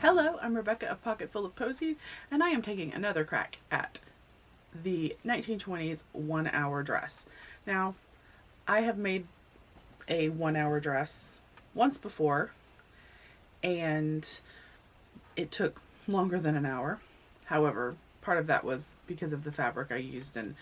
Hello, I'm Rebecca of Pocket Full of Poseys, and I am taking another crack at the 1920s 1-hour dress. Now, I have made a 1-hour dress once before, and it took longer than an hour. However, part of that was because of the fabric I used and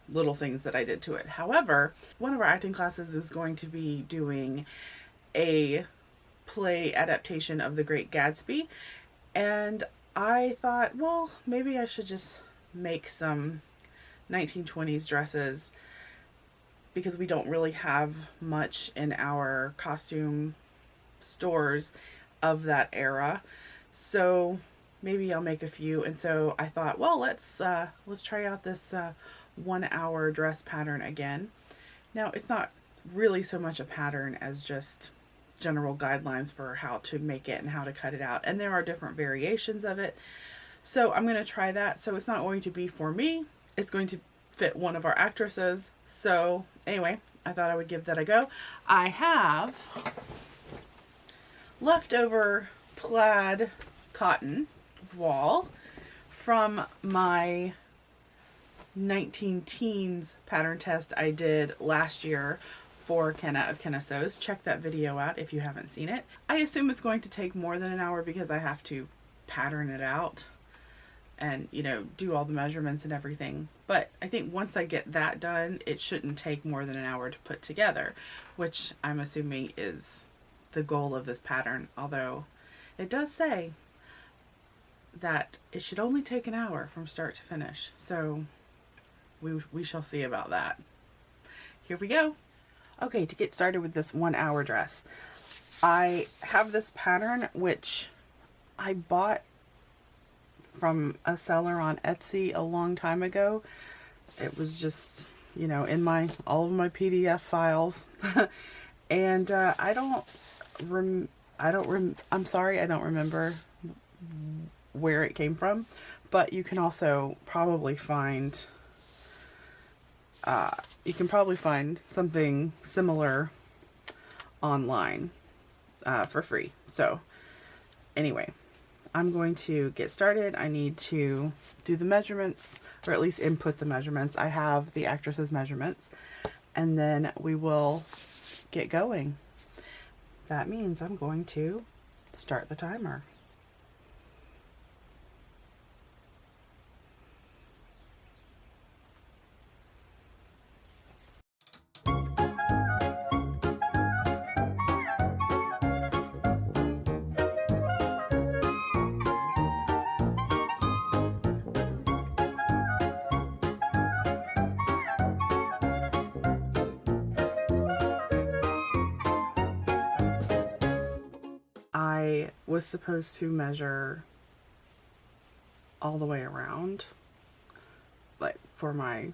little things that I did to it. However, one of our acting classes is going to be doing a play adaptation of The Great Gatsby, and I thought, well, maybe I should just make some 1920s dresses because we don't really have much in our costume stores of that era. So maybe I'll make a few. And so I thought, well, let's try out this 1-hour dress pattern again. Now, it's not really so much a pattern as just general guidelines for how to make it and how to cut it out, and there are different variations of it. So I'm going to try that. So it's not going to be for me, it's going to fit one of our actresses. So anyway, I thought I would give that a go. I have leftover plaid cotton voile from my 19 teens pattern test I did last year for Kenna of Kenna Sews. Check that video out if you haven't seen it. I assume it's going to take more than an hour because I have to pattern it out and, you know, do all the measurements and everything. But I think once I get that done, it shouldn't take more than an hour to put together, which I'm assuming is the goal of this pattern. Although it does say that it should only take an hour from start to finish. So we shall see about that. Here we go. Okay, to get started with this 1-hour dress, I have this pattern which I bought from a seller on Etsy a long time ago. It was just, you know, in all of my PDF files. And I'm sorry, I don't remember where it came from, but you can also probably find something similar online for free. So anyway, I'm going to get started. I need to do the measurements, or at least input the measurements. I have the actress's measurements, and then we will get going. That means I'm going to start the timer. I was supposed to measure all the way around, like for my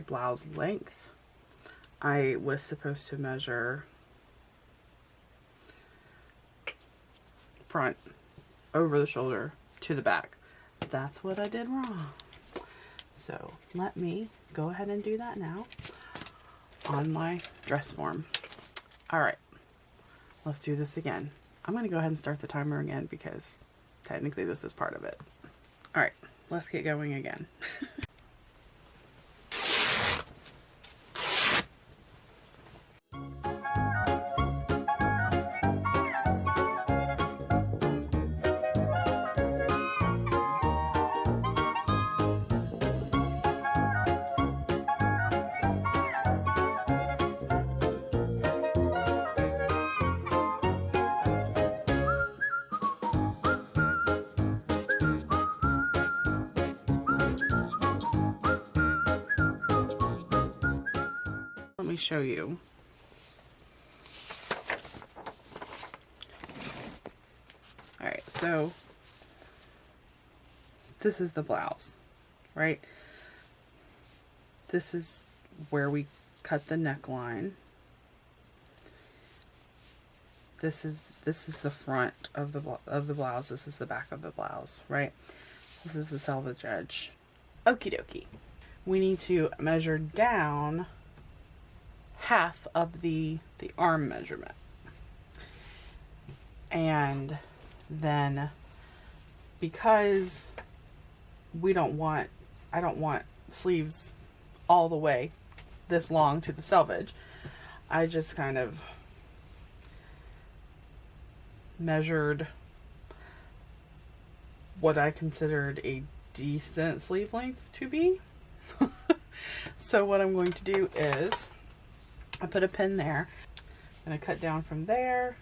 blouse length. I was supposed to measure front over the shoulder to the back. That's what I did wrong. So let me go ahead and do that now on my dress form. All right. Let's do this again. I'm going to go ahead and start the timer again because technically this is part of it. All right, let's get going again. Let me show you. All right, so this is the blouse, right? This is where we cut the neckline. This is the front of the blouse. This is the back of the blouse, right? This is the selvage edge. Okie dokie. We need to measure down half of the arm measurement. And then because I don't want sleeves all the way this long to the selvage, I just kind of measured what I considered a decent sleeve length to be. So what I'm going to do is I put a pin there and I cut down from there.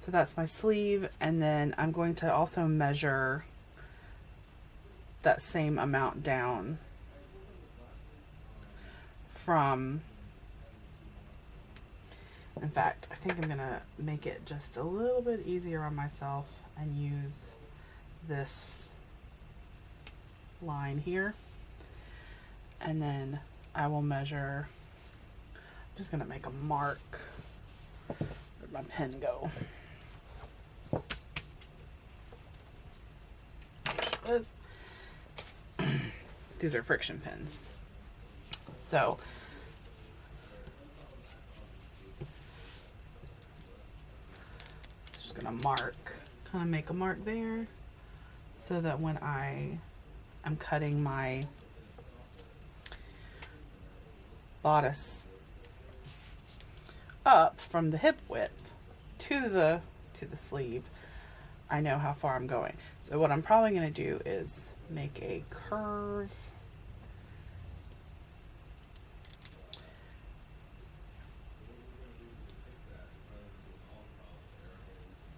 So that's my sleeve, and then I'm going to also measure that same amount down from, in fact, I think I'm gonna make it just a little bit easier on myself and use this line here, and then I will measure. I'm just gonna make a mark. Where'd my pen go? These are FriXion pens. So just gonna kind of make a mark there, so that when I am cutting my bodice up from the hip width to the sleeve, I know how far I'm going. So what I'm probably going to do is make a curve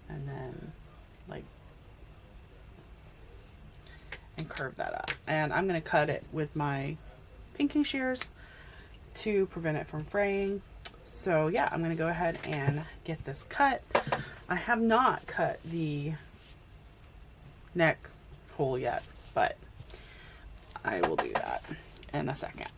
and then and curve that up. And I'm going to cut it with my pinking shears to prevent it from fraying. So yeah, I'm going to go ahead and get this cut. I have not cut the neck hole yet, but I will do that in a second.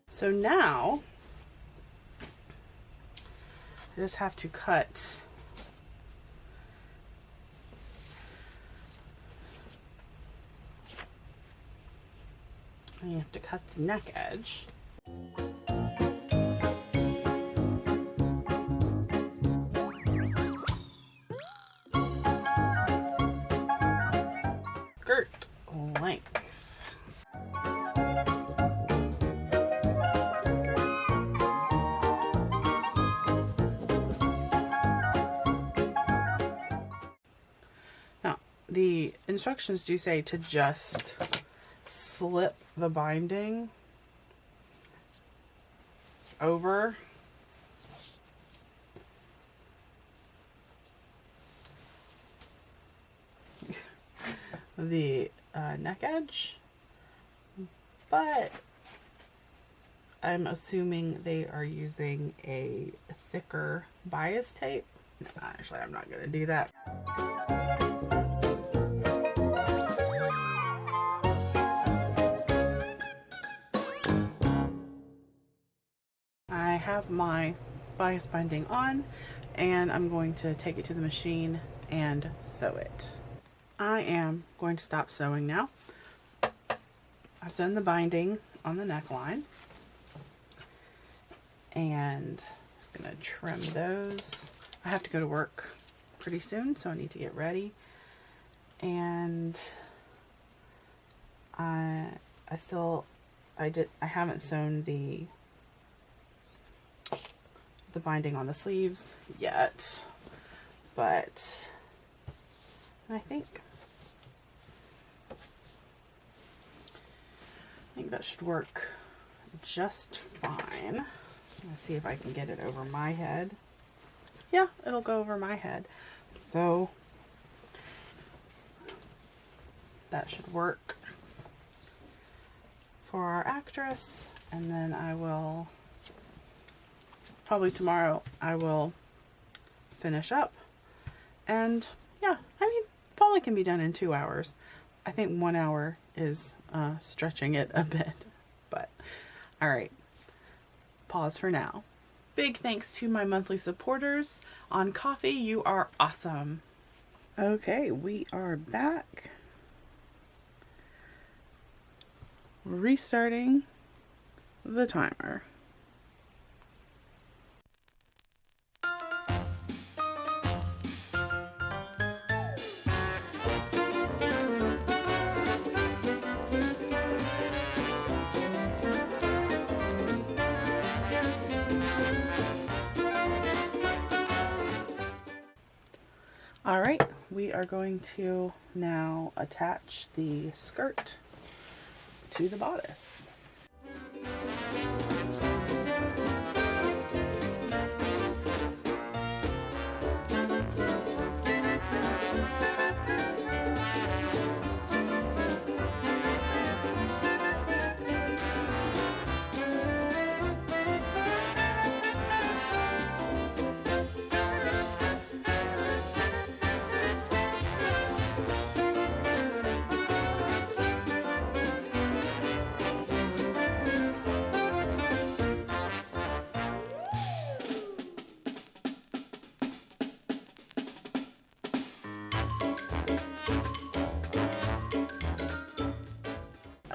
So now I just have to cut and you have to cut the neck edge. Skirt length. The instructions do say to just slip the binding over the neck edge, but I'm assuming they are using a thicker bias tape. No, actually, I'm not going to do that. I have my bias binding on, and I'm going to take it to the machine and sew it. I am going to stop sewing now. I've done the binding on the neckline, and I'm just going to trim those. I have to go to work pretty soon, so I need to get ready. And I haven't sewn the binding on the sleeves yet, but I think that should work just fine. Let's see if I can get it over my head. Yeah, it'll go over my head. So that should work for our actress. And then I will, probably tomorrow, I will finish up. And yeah, I mean, probably can be done in 2 hours, I think 1 hour is stretching it a bit, but all right, pause for now. Big thanks to my monthly supporters on Coffee. You are awesome. Okay, we are back. Restarting the timer. All right, we are going to now attach the skirt to the bodice.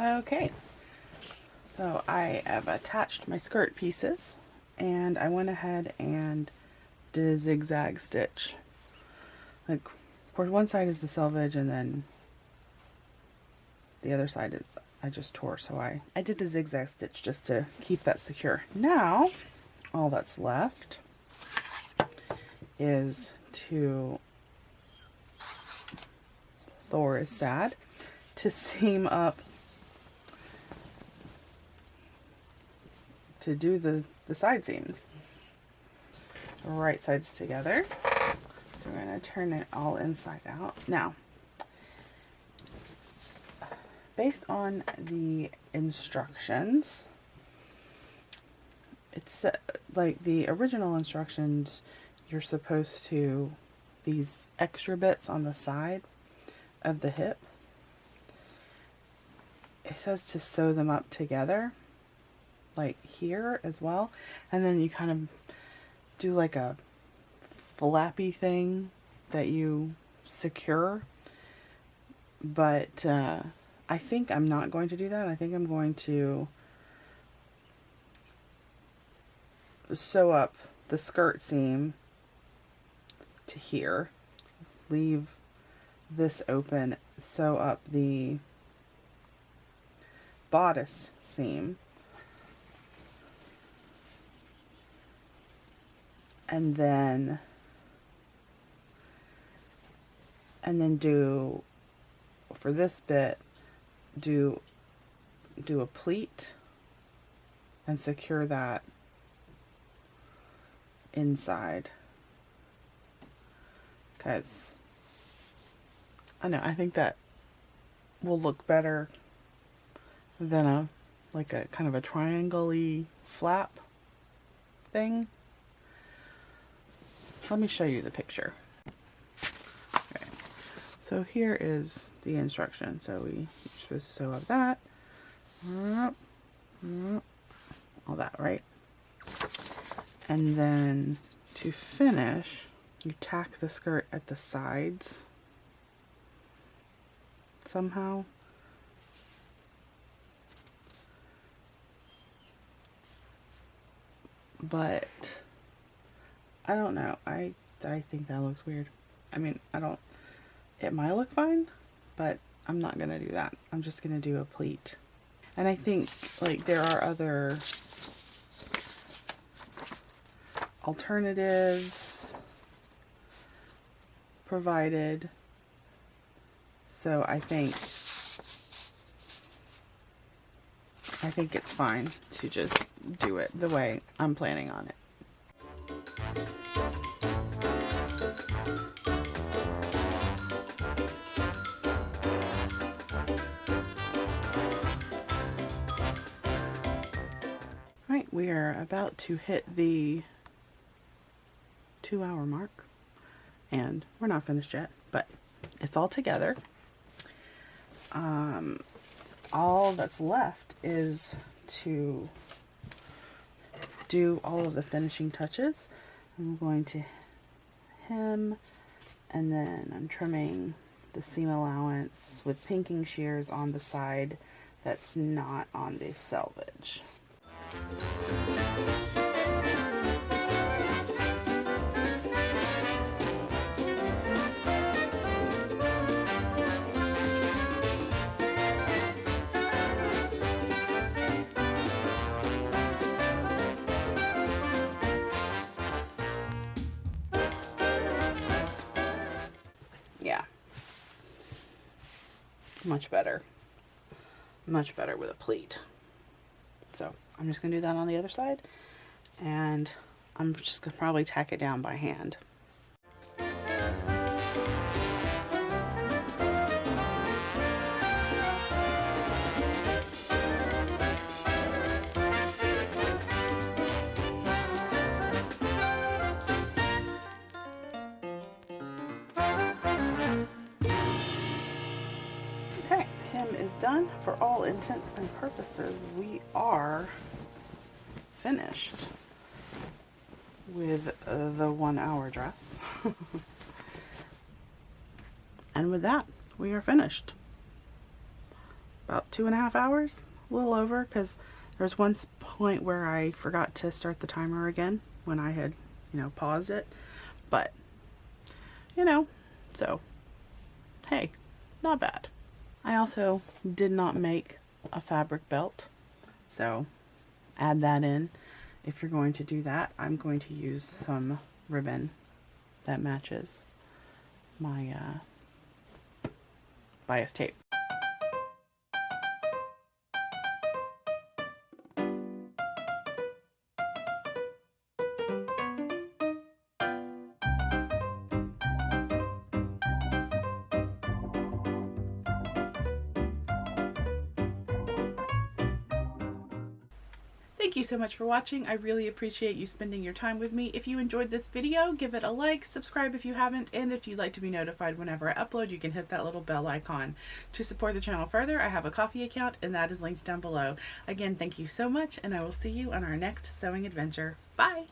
Okay, so I have attached my skirt pieces, and I went ahead and did a zigzag stitch. Like, of course, one side is the selvage, and then the other side is I just tore, so I did a zigzag stitch just to keep that secure. Now, all that's left is to, Thor is sad, to seam up, to do the side seams. Right sides together. So we're going to turn it all inside out. Now, based on the instructions, it's like the original instructions, you're supposed to, these extra bits on the side of the hip, it says to sew them up together, like here as well, and then you kind of do like a flappy thing that you secure. But I think I'm not going to do that. I think I'm going to sew up the skirt seam to here, leave this open, sew up the bodice seam, and then do, for this bit, do a pleat and secure that inside, because I know, I think that will look better than a, like a kind of a triangle-y flap thing. Let me show you the picture. Okay. So here is the instruction. So you're supposed to sew up that, all that, right? And then to finish, you tack the skirt at the sides somehow. But I don't know. I think that looks weird. I mean, it might look fine, but I'm not gonna do that. I'm just gonna do a pleat. And I think, like, there are other alternatives provided. So I think it's fine to just do it the way I'm planning on it. Alright, we are about to hit the 2-hour mark, and we're not finished yet, but it's all together. all that's left is to do all of the finishing touches. I'm going to hem, and then I'm trimming the seam allowance with pinking shears on the side that's not on the selvage. Yeah, much better with a pleat. So I'm just gonna do that on the other side, and I'm just gonna probably tack it down by hand. Okay, hem is done. For all intents and purposes, we are finished with the 1 hour dress. And with that, we are finished. About 2.5 hours, a little over, because there was one point where I forgot to start the timer again when I had, paused it. But, so, hey, not bad. I also did not make a fabric belt, so add that in. If you're going to do that, I'm going to use some ribbon that matches my bias tape. Thank you so much for watching. I really appreciate you spending your time with me. If you enjoyed this video, give it a like, subscribe if you haven't, and if you'd like to be notified whenever I upload, you can hit that little bell icon. To support the channel further, I have a Ko-fi account, and that is linked down below. Again, thank you so much, and I will see you on our next sewing adventure. Bye!